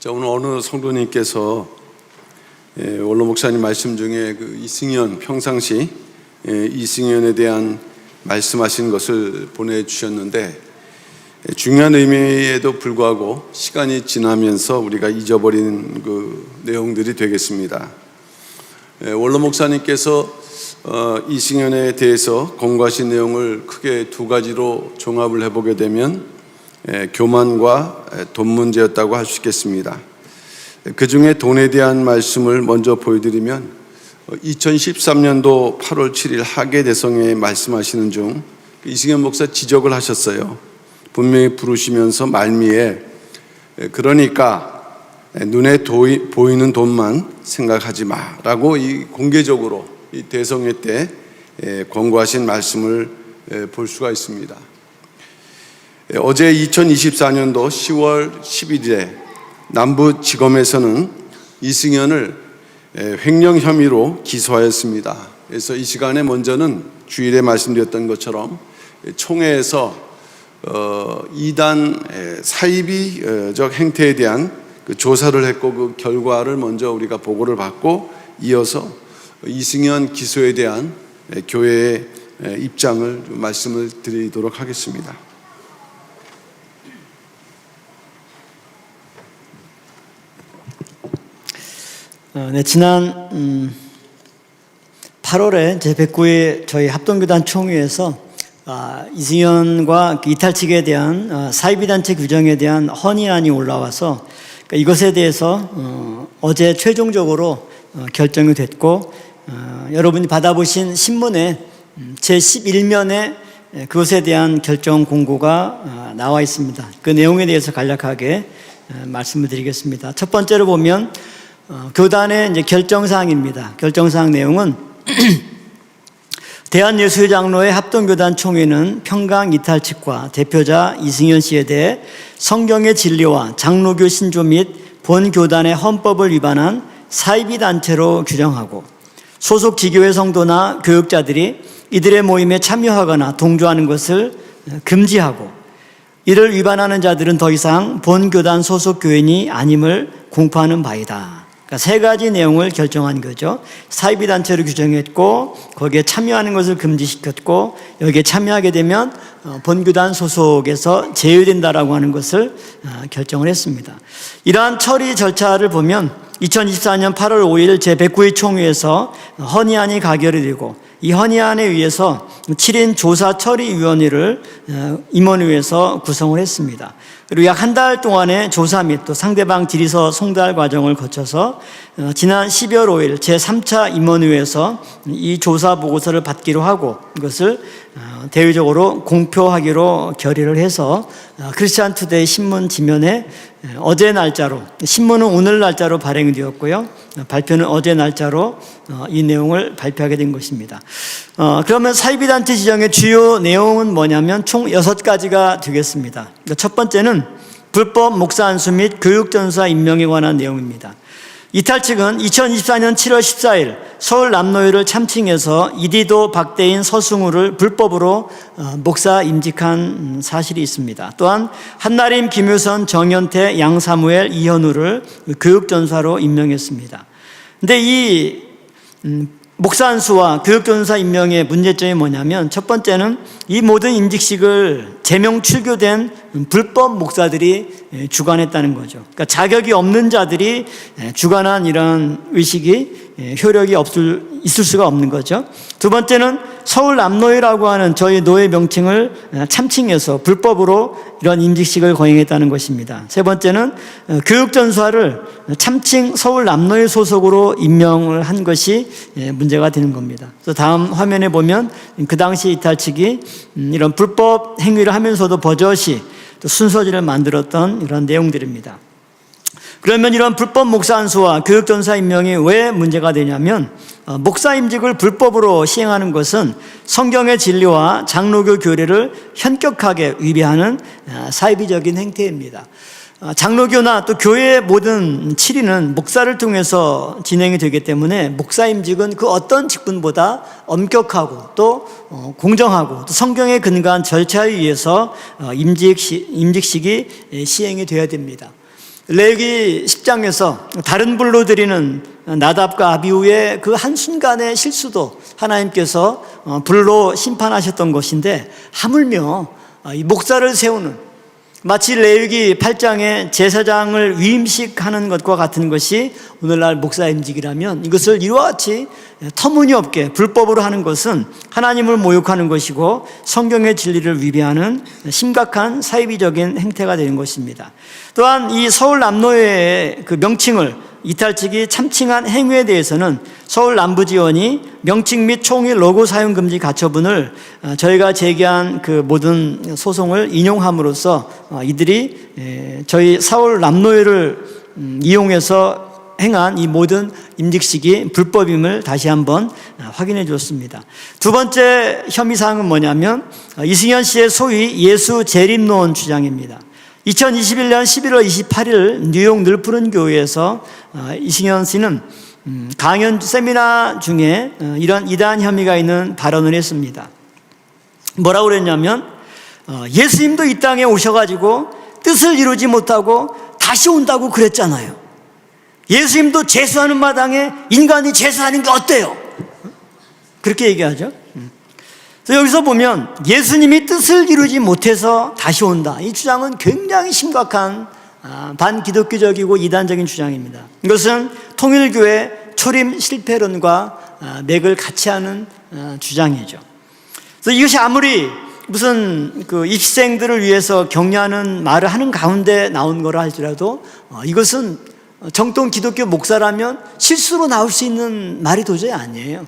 자, 오늘 어느 성도님께서 원로 목사님 말씀 중에 그 이승연 평상시 이승연에 대한 말씀하신 것을 보내주셨는데, 중요한 의미에도 불구하고 시간이 지나면서 우리가 잊어버린 그 내용들이 되겠습니다. 원로 목사님께서 이승연에 대해서 권고하신 내용을 크게 두 가지로 종합을 해보게 되면 교만과 돈 문제였다고 할 수 있겠습니다. 그 중에 돈에 대한 말씀을 먼저 보여드리면 2013년도 8월 7일 하계대성에 말씀하시는 중 이승연 목사 지적을 하셨어요. 분명히 부르시면서 말미에 그러니까 눈에 보이는 돈만 생각하지 마라고 공개적으로 이 대성회 때 권고하신 말씀을 볼 수가 있습니다. 어제 2024년도 10월 11일에 남부지검에서는 이승연을 횡령 혐의로 기소하였습니다. 그래서 이 시간에 먼저는 주일에 말씀드렸던 것처럼 총회에서 이단 사이비적 행태에 대한 그 조사를 했고, 그 결과를 먼저 우리가 보고를 받고 이어서 이승연 기소에 대한 교회의 입장을 말씀을 드리도록 하겠습니다. 지난 8월에 제109회 저희 합동교단 총회에서 이승연과 이탈측에 대한 사이비단체 규정에 대한 헌의안이 올라와서 이것에 대해서 어제 최종적으로 결정이 됐고, 여러분이 받아보신 신문에 제11면에 그것에 대한 결정 공고가 나와 있습니다. 그 내용에 대해서 간략하게 말씀을 드리겠습니다. 첫 번째로 보면 교단의 이제 결정사항입니다. 결정사항 내용은 대한예수장로회 합동교단 총회는 평강 이탈측과 대표자 이승연 씨에 대해 성경의 진리와 장로교 신조 및 본 교단의 헌법을 위반한 사이비단체로 규정하고, 소속 지교회 성도나 교육자들이 이들의 모임에 참여하거나 동조하는 것을 금지하고, 이를 위반하는 자들은 더 이상 본 교단 소속 교인이 아님을 공포하는 바이다. 그러니까 세 가지 내용을 결정한 거죠. 사이비단체로 규정했고, 거기에 참여하는 것을 금지시켰고, 여기에 참여하게 되면 본교단 소속에서 제외된다라고 하는 것을 결정을 했습니다. 이러한 처리 절차를 보면 2024년 8월 5일 제109회 총회에서 헌의안이 가결이 되고, 이 헌의안에 의해서 7인 조사처리위원회를 임원회에서 구성을 했습니다. 그리고 약 한 달 동안의 조사 및 또 상대방 질의서 송달 과정을 거쳐서 지난 12월 5일 제3차 임원회에서 이 조사 보고서를 받기로 하고, 이것을 대외적으로 공표하기로 결의를 해서 크리스찬 투데이 신문 지면에 어제 날짜로, 신문은 오늘 날짜로 발행이 되었고요, 발표는 어제 날짜로 이 내용을 발표하게 된 것입니다. 그러면 사이비단체 지정의 주요 내용은 뭐냐면 총 6가지가 되겠습니다. 첫 번째는 불법 목사 안수 및 교육전사 임명에 관한 내용입니다. 이탈 측은 2024년 7월 14일 서울 남노회를 참칭해서 이디도 박대인 서승우를 불법으로 목사 임직한 사실이 있습니다. 또한 한나림, 김유선, 정현태, 양사무엘, 이현우를 교육전사로 임명했습니다. 근데 이 목사 안수와 교육전사 임명의 문제점이 뭐냐면, 첫 번째는 이 모든 임직식을 제명 출교된 불법 목사들이 주관했다는 거죠. 그러니까 자격이 없는 자들이 주관한 이런 의식이 효력이 있을 수가 없는 거죠. 두 번째는 서울 남노회라고 하는 저희 노회 명칭을 참칭해서 불법으로 이런 임직식을 거행했다는 것입니다. 세 번째는 교육전사를 참칭 서울 남노회 소속으로 임명을 한 것이 문제가 되는 겁니다. 그래서 다음 화면에 보면 그 당시 이탈 측이 이런 불법 행위를 하면서도 버젓이 또 순서지를 만들었던 이런 내용들입니다. 그러면 이런 불법 목사 안수와 교육전사 임명이 왜 문제가 되냐면, 목사 임직을 불법으로 시행하는 것은 성경의 진리와 장로교 교례를 현격하게 위배하는 사이비적인 행태입니다. 장로교나 또 교회의 모든 치리는 목사를 통해서 진행이 되기 때문에 목사 임직은 그 어떤 직분보다 엄격하고 또 공정하고 또 성경에 근거한 절차에 의해서 임직식이 시행이 되어야 됩니다. 레위기 10장에서 다른 불로 드리는 나답과 아비후의 그 한순간의 실수도 하나님께서 불로 심판하셨던 것인데, 하물며 이 목사를 세우는, 마치 레위기 8장의 제사장을 위임식하는 것과 같은 것이 오늘날 목사임직이라면, 이것을 이와 같이 터무니없게 불법으로 하는 것은 하나님을 모욕하는 것이고 성경의 진리를 위배하는 심각한 사이비적인 행태가 되는 것입니다. 또한 이 서울 남로의 그 명칭을 이탈직이 참칭한 행위에 대해서는 서울 남부지원이 명칭 및 총일 로고 사용 금지 가처분을 저희가 제기한 그 모든 소송을 인용함으로써 이들이 저희 서울 남로를 이용해서 행한 이 모든 임직식이 불법임을 다시 한번 확인해 줬습니다. 두 번째 혐의사항은 뭐냐면 이승현 씨의 소위 예수 재림론 주장입니다. 2021년 11월 28일 뉴욕 늘푸른 교회에서 이승현 씨는 강연 세미나 중에 이런 이단 혐의가 있는 발언을 했습니다. 뭐라고 그랬냐면, 예수님도 이 땅에 오셔가지고 뜻을 이루지 못하고 다시 온다고 그랬잖아요. 예수님도 제수하는 마당에 인간이 제수하는 게 어때요? 그렇게 얘기하죠. 그래서 여기서 보면 예수님이 뜻을 이루지 못해서 다시 온다, 이 주장은 굉장히 심각한 반기독교적이고 이단적인 주장입니다. 이것은 통일교회 초림 실패론과 맥을 같이 하는 주장이죠. 그래서 이것이 아무리 무슨 그 입시생들을 위해서 격려하는 말을 하는 가운데 나온 거라 할지라도 이것은 정통 기독교 목사라면 실수로 나올 수 있는 말이 도저히 아니에요.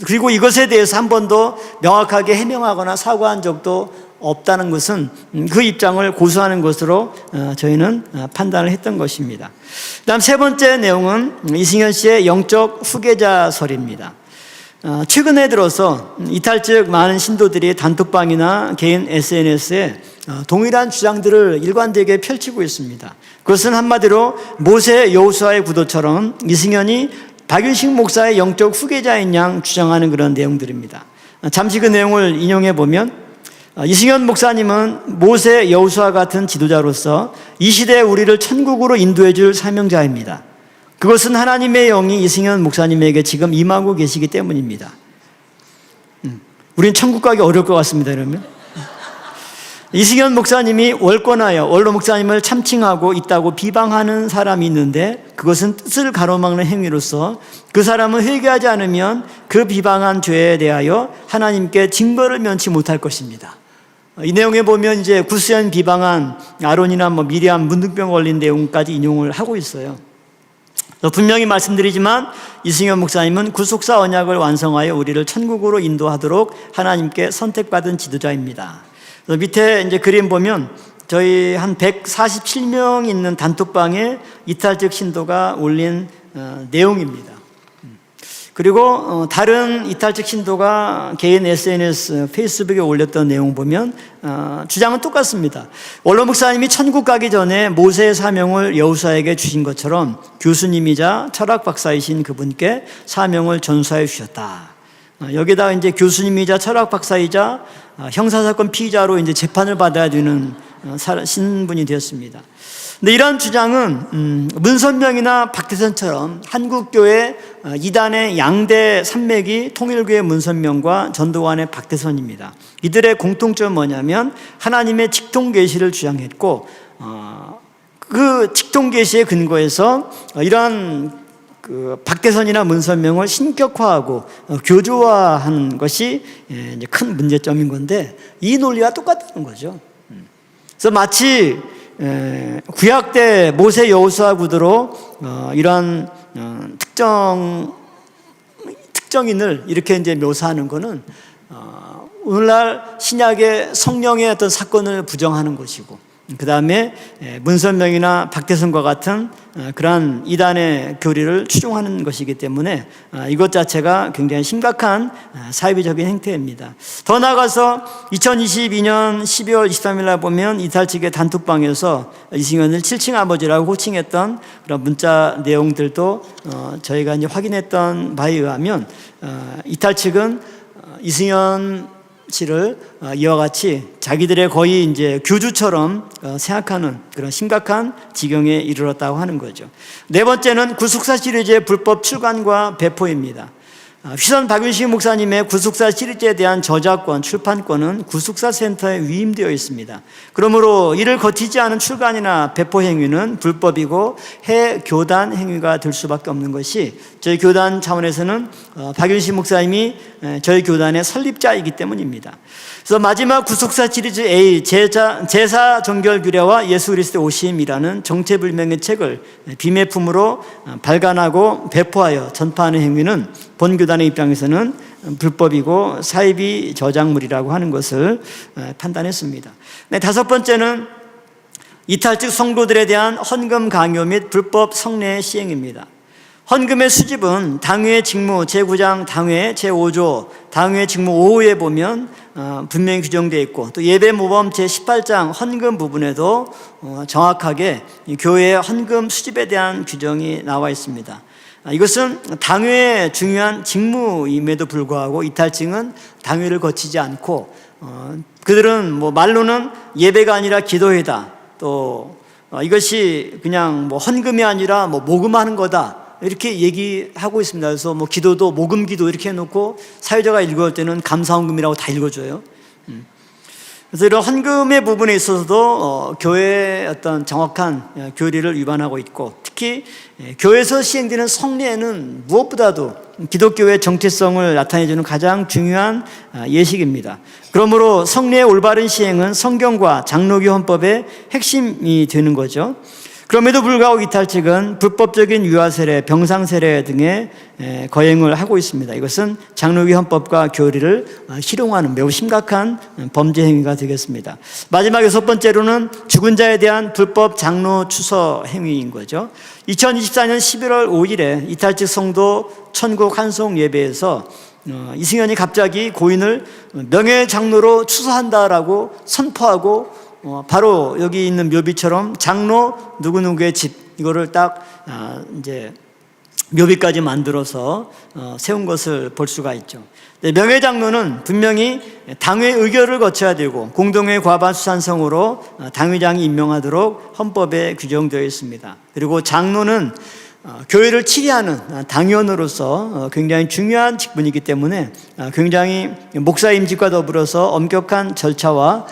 그리고 이것에 대해서 한 번도 명확하게 해명하거나 사과한 적도 없다는 것은 그 입장을 고수하는 것으로 저희는 판단을 했던 것입니다. 다음 세 번째 내용은 이승현 씨의 영적 후계자설입니다. 최근에 들어서 이탈적 많은 신도들이 단톡방이나 개인 SNS에 동일한 주장들을 일관되게 펼치고 있습니다. 그것은 한마디로 모세 여호수아의 구도처럼 이승현이 박윤식 목사의 영적 후계자인 양 주장하는 그런 내용들입니다. 잠시 그 내용을 인용해 보면, 이승현 목사님은 모세 여호수아 같은 지도자로서 이 시대에 우리를 천국으로 인도해 줄 사명자입니다. 그것은 하나님의 영이 이승현 목사님에게 지금 임하고 계시기 때문입니다. 우린 천국 가기 어려울 것 같습니다. 이러면 이승현 목사님이 월권하여 원로 목사님을 참칭하고 있다고 비방하는 사람이 있는데, 그것은 뜻을 가로막는 행위로서 그 사람은 회개하지 않으면 그 비방한 죄에 대하여 하나님께 징벌을 면치 못할 것입니다. 이 내용에 보면 이제 구스연 비방한 아론이나 미리암 문둥병 걸린 내용까지 인용을 하고 있어요. 분명히 말씀드리지만 이승현 목사님은 구속사 언약을 완성하여 우리를 천국으로 인도하도록 하나님께 선택받은 지도자입니다. 밑에 이제 그림 보면 저희 한 147명 있는 단톡방에 이탈적 신도가 올린 내용입니다. 그리고 다른 이탈적 신도가 개인 SNS, 페이스북에 올렸던 내용 보면 주장은 똑같습니다. 원로 목사님이 천국 가기 전에 모세의 사명을 여호수아에게 주신 것처럼 교수님이자 철학 박사이신 그분께 사명을 전수해 주셨다. 여기다가 이제 교수님이자 철학 박사이자 형사사건 피의자로 이제 재판을 받아야 되는 신분이 되었습니다. 근데 이러한 주장은 문선명이나 박태선처럼 한국교회 이단의 양대 산맥이 통일교회 문선명과 전도관의 박태선입니다. 이들의 공통점은 뭐냐면 하나님의 직통계시를 주장했고, 그 직통계시의 근거에서 이러한 그 박태선이나 문선명을 신격화하고 교조화하는 것이 이제 큰 문제점인 건데, 이 논리와 똑같다는 거죠. 그래서 마치 구약 때 모세 여호수아 구도로 이러한 특정인을 이렇게 이제 묘사하는 것은 오늘날 신약의 성령의 어떤 사건을 부정하는 것이고, 그 다음에 문선명이나 박태선과 같은 그러한 이단의 교리를 추종하는 것이기 때문에 이것 자체가 굉장히 심각한 사회적인 행태입니다. 더 나아가서 2022년 12월 23일 날 보면 이탈측의 단톡방에서 이승현을 7층 아버지라고 호칭했던 그런 문자 내용들도 저희가 이제 확인했던 바에 의하면 이탈측은 이승현 시를 이와 같이 자기들의 거의 이제 교주처럼 생각하는 그런 심각한 지경에 이르렀다고 하는 거죠. 네 번째는 구속사 시리즈의 불법 출간과 배포입니다. 휘선 박윤식 목사님의 구속사 시리즈에 대한 저작권, 출판권은 구속사 센터에 위임되어 있습니다. 그러므로 이를 거치지 않은 출간이나 배포 행위는 불법이고 해교단 행위가 될 수밖에 없는 것이 저희 교단 차원에서는 박윤식 목사님이 저희 교단의 설립자이기 때문입니다. 그래서 마지막 구속사 시리즈 A 제사 정결 규례와 예수 그리스도의 오심이라는 정체불명의 책을 비매품으로 발간하고 배포하여 전파하는 행위는 본 교단의 입장에서는 불법이고 사이비 저작물이라고 하는 것을 판단했습니다. 네, 다섯 번째는 이탈직 성도들에 대한 헌금 강요 및 불법 성례 시행입니다. 헌금의 수집은 당회 직무 제9장 당회 제5조 당회 직무 5호에 보면 분명히 규정되어 있고, 또 예배모범 제18장 헌금 부분에도 정확하게 교회의 헌금 수집에 대한 규정이 나와 있습니다. 이것은 당회의 중요한 직무임에도 불구하고 이탈직은 당회를 거치지 않고 그들은 말로는 예배가 아니라 기도회다, 또 이것이 그냥 헌금이 아니라 모금하는 거다, 이렇게 얘기하고 있습니다. 그래서 기도도 모금 기도 이렇게 해놓고 사회자가 읽을 때는 감사헌금이라고 다 읽어줘요. 그래서 이런 헌금의 부분에 있어서도 교회의 어떤 정확한 교리를 위반하고 있고, 특히 교회에서 시행되는 성례는 무엇보다도 기독교의 정체성을 나타내주는 가장 중요한 예식입니다. 그러므로 성례의 올바른 시행은 성경과 장로교 헌법의 핵심이 되는 거죠. 그럼에도 불구하고 이탈직은 불법적인 유아세례, 병상세례 등의 거행을 하고 있습니다. 이것은 장로교 헌법과 교리를 희롱하는 매우 심각한 범죄 행위가 되겠습니다. 마지막 여섯 번째로는 죽은 자에 대한 불법 장로 추서 행위인 거죠. 2024년 11월 5일에 이탈직 성도 천국 한송 예배에서 이승현이 갑자기 고인을 명예장로로 추서한다라고 선포하고 바로 여기 있는 묘비처럼 장로 누구누구의 집, 이거를 딱 이제 묘비까지 만들어서 세운 것을 볼 수가 있죠. 명예장로는 분명히 당회 의결을 거쳐야 되고 공동회 과반 수산성으로 당회장이 임명하도록 헌법에 규정되어 있습니다. 그리고 장로는 교회를 치리하는 당위원으로서 굉장히 중요한 직분이기 때문에 굉장히 목사 임직과 더불어서 엄격한 절차와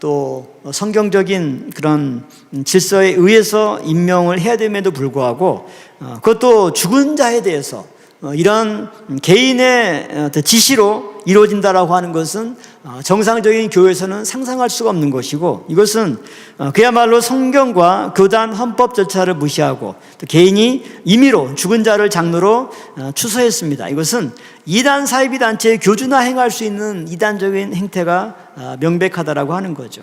또 성경적인 그런 질서에 의해서 임명을 해야 됨에도 불구하고 그것도 죽은 자에 대해서 이런 개인의 지시로 이루어진다라고 하는 것은 정상적인 교회에서는 상상할 수가 없는 것이고, 이것은 그야말로 성경과 교단 헌법 절차를 무시하고 또 개인이 임의로 죽은 자를 장로로 추서했습니다. 이것은 이단 사이비 단체의 교주나 행할 수 있는 이단적인 행태가 명백하다라고 하는 거죠.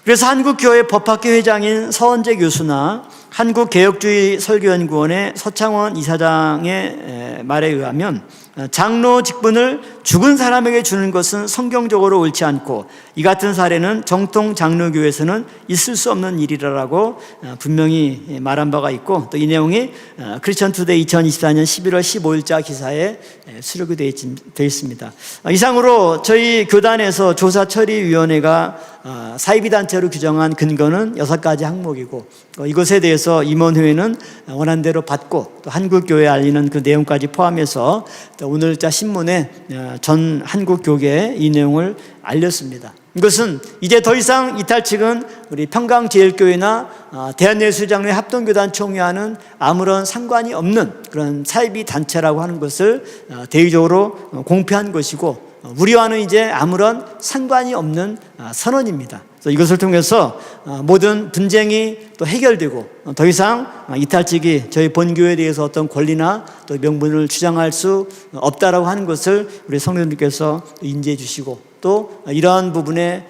그래서 한국교회 법학회 회장인 서원재 교수나 한국개혁주의 설교연구원의 서창원 이사장의 말에 의하면 장로 직분을 죽은 사람에게 주는 것은 성경적으로 옳지 않고 이 같은 사례는 정통 장로교에서는 있을 수 없는 일이라고 분명히 말한 바가 있고, 또 이 내용이 크리스천 투데이 2024년 11월 15일자 기사에 수록이 되어 있습니다. 이상으로 저희 교단에서 조사처리위원회가 사이비 단체로 규정한 근거는 6가지 항목이고, 이것에 대해서 임원회는 원한대로 받고 또 한국교회에 알리는 그 내용까지 포함해서 오늘자 신문에 전 한국교계에 이 내용을 알렸습니다. 이것은 이제 더 이상 이탈직은 우리 평강제일교회나 대한예수장로회 합동교단 총회와는 아무런 상관이 없는 그런 사이비 단체라고 하는 것을 대의적으로 공표한 것이고, 우리와는 이제 아무런 상관이 없는 선언입니다. 그래서 이것을 통해서 모든 분쟁이 또 해결되고 더 이상 이탈직이 저희 본교회에 대해서 어떤 권리나 또 명분을 주장할 수 없다라고 하는 것을 우리 성도님께서 인지해 주시고, 또 이러한 부분에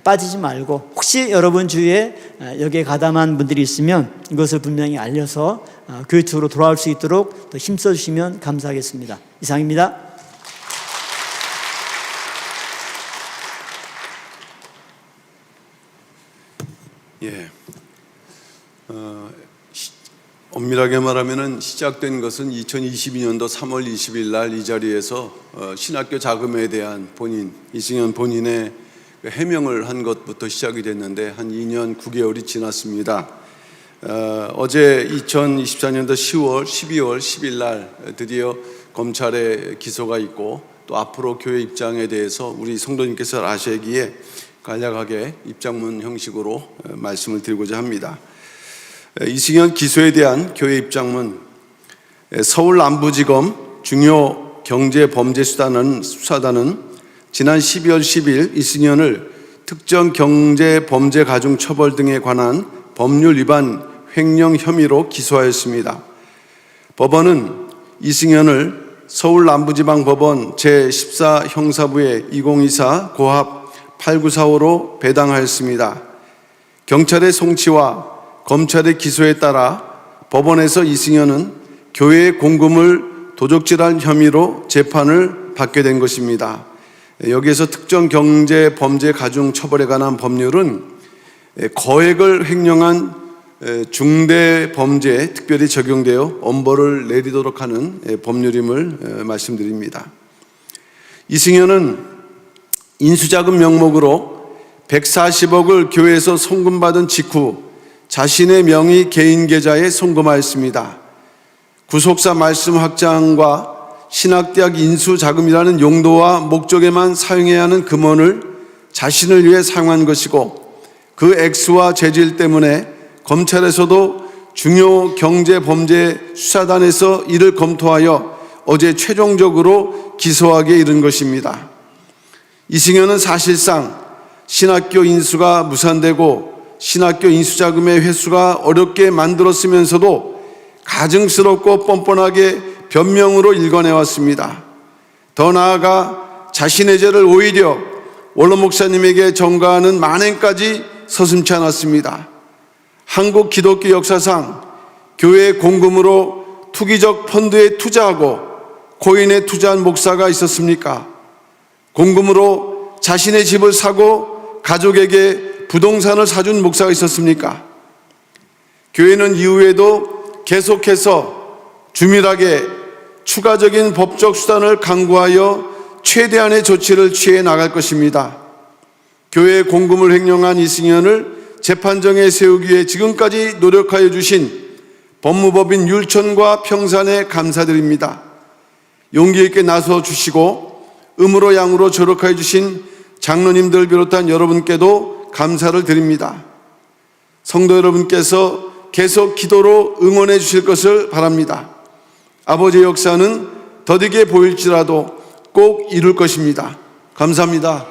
빠지지 말고 혹시 여러분 주위에 여기에 가담한 분들이 있으면 이것을 분명히 알려서 교회 쪽으로 돌아올 수 있도록 또 힘써 주시면 감사하겠습니다. 이상입니다. 예. 엄밀하게 말하면 시작된 것은 2022년도 3월 20일 날 이 자리에서 신학교 자금에 대한 이승현 본인의 해명을 한 것부터 시작이 됐는데 한 2년 9개월이 지났습니다. 어제 2024년도 10월, 12월 10일 날 드디어 검찰에 기소가 있고 또 앞으로 교회 입장에 대해서 우리 성도님께서 아시기에 간략하게 입장문 형식으로 말씀을 드리고자 합니다. 이승현 기소에 대한 교회 입장문. 서울 남부지검 중요 경제범죄수사단은 지난 12월 10일 이승현을 특정 경제범죄 가중 처벌 등에 관한 법률 위반 횡령 혐의로 기소하였습니다. 법원은 이승현을 서울 남부지방법원 제14 형사부의 2024 고합 8945로 배당하였습니다. 경찰의 송치와 검찰의 기소에 따라 법원에서 이승현은 교회의 공금을 도적질한 혐의로 재판을 받게 된 것입니다. 여기에서 특정 경제 범죄 가중 처벌에 관한 법률은 거액을 횡령한 중대 범죄에 특별히 적용되어 엄벌을 내리도록 하는 법률임을 말씀드립니다. 이승현은 인수자금 명목으로 140억을 교회에서 송금받은 직후 자신의 명의 개인 계좌에 송금하였습니다. 구속사 말씀 확장과 신학대학 인수자금이라는 용도와 목적에만 사용해야 하는 금원을 자신을 위해 사용한 것이고 그 액수와 재질 때문에 검찰에서도 중요 경제범죄 수사단에서 이를 검토하여 어제 최종적으로 기소하게 이른 것입니다. 이승현은 사실상 신학교 인수가 무산되고 신학교 인수자금의 회수가 어렵게 만들었으면서도 가증스럽고 뻔뻔하게 변명으로 일궈내왔습니다. 더 나아가 자신의 죄를 오히려 원로 목사님에게 전가하는 만행까지 서슴지 않았습니다. 한국 기독교 역사상 교회 공금으로 투기적 펀드에 투자하고 코인에 투자한 목사가 있었습니까? 공금으로 자신의 집을 사고 가족에게 부동산을 사준 목사가 있었습니까? 교회는 이후에도 계속해서 주밀하게 추가적인 법적 수단을 강구하여 최대한의 조치를 취해 나갈 것입니다. 교회의 공금을 횡령한 이승현을 재판정에 세우기 위해 지금까지 노력하여 주신 법무법인 율천과 평산에 감사드립니다. 용기 있게 나서 주시고 음으로 양으로 조력하여 주신 장로님들 비롯한 여러분께도 감사를 드립니다. 성도 여러분께서 계속 기도로 응원해 주실 것을 바랍니다. 아버지의 역사는 더디게 보일지라도 꼭 이룰 것입니다. 감사합니다.